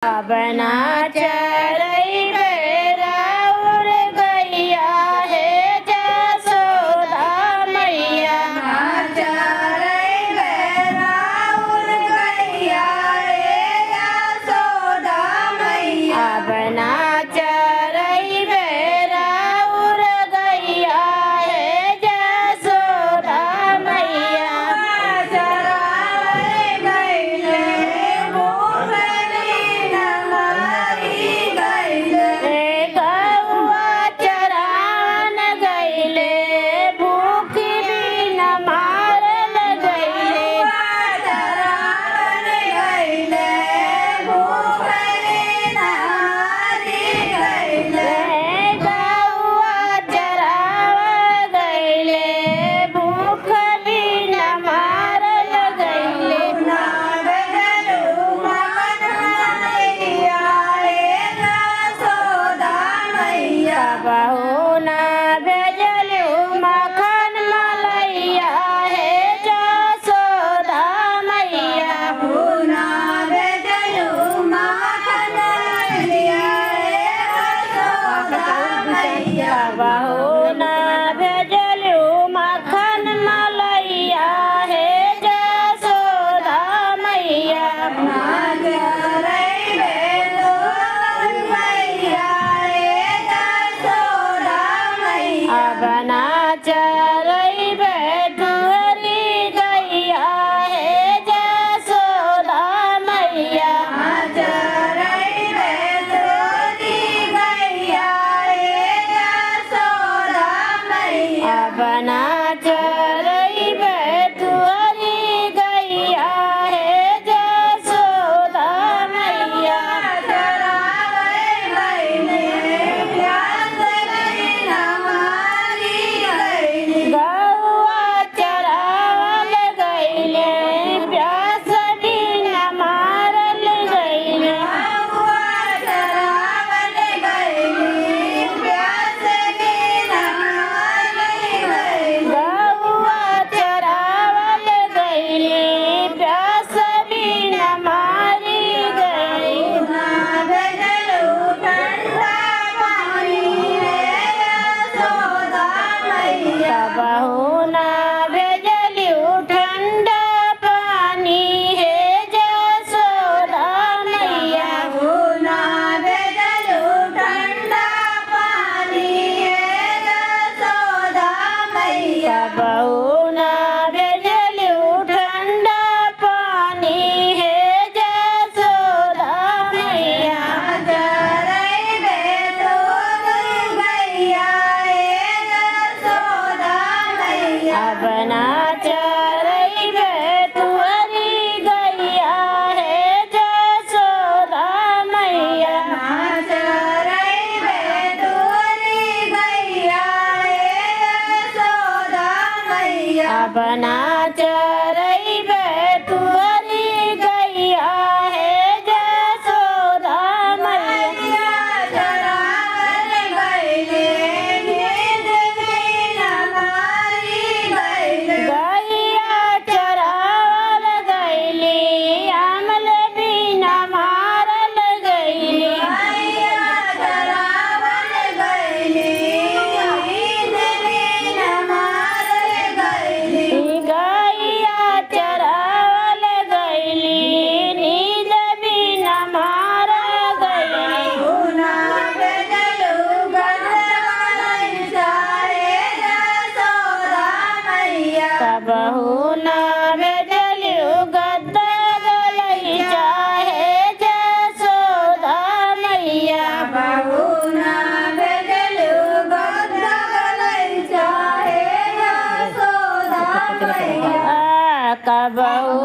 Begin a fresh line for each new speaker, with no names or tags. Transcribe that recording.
बना चरई बेरा उड़ गैया है जसोदा मैया।
चरई बेरा उड़ गैया है जसोदा मैया।
बना चरई बेरा उड़ गैया है जसोदा मैया।
चराए गैले
गौआ चरान गैले भूख बिन मारल गैले।
चरावन गैले भूख बिन मारी गैले।
गौआ चराव गैले भूख बिन मारल गैले।
नागलू मगन मैया रे जसोदा मैया।
बहू ना भेजलू मखन मलैया है जसोदा मैया।
पूना बेजलू माखन मैया रे जसोदा मैया।
बहू ना भेजलू मखन मलैया है जसोदा मैया।
चरई बेरो मैया रे जसोदा मैया।
बना चरई बेटुअरी गैया है जसोदा मैया।
चरई बेरोरी गैया रे जसोदा मैया।
बना चरई बेटुअरी गैया है जसोदा मैया।
चरावे गैले प्यास बिन मारी गैले।
गौआ चरावल गैले प्यास बिन मारल गैले।
चरावन गैले प्यास बिन मारी गैले।
गौआ चरावल गैले प्यास बिन मारी गैले।
बेजलू ठंडा पानी रे जसोदा मैया।
बहू ना भेजलू ठंडा पानी है जसोदा मैया।
पूना बेजलू ठंडा पानी रे जसोदा मैया।
बहू ना भेजलू ठंडा पानी है जसोदा मैया।
चरई बेरोरी गैया रे जसोदा मैया।
बना चरई बेटुअरी गैया है जसोदा मैया।
चरई बेरोरी गैया रे जसोदा मैया।
बना चरई बेटुअरी गैया है जसोदा मैया।
चरावन गैले नींद बिन मारी गैले।
गैया चरावल गैली अमल बिन मारल गैली।
चरावन गैले नींद बिन मारी गैले।
गैया चरावल गैली नींद बिन मारल गैली।
पूना बेजलू गंगा रे जसोदा मैया।
बहू ना भेजलू गद्दा गलैचा है जसोदा मैया।
पूना बेजलू गंगा रे जसोदा मैया।
कबहू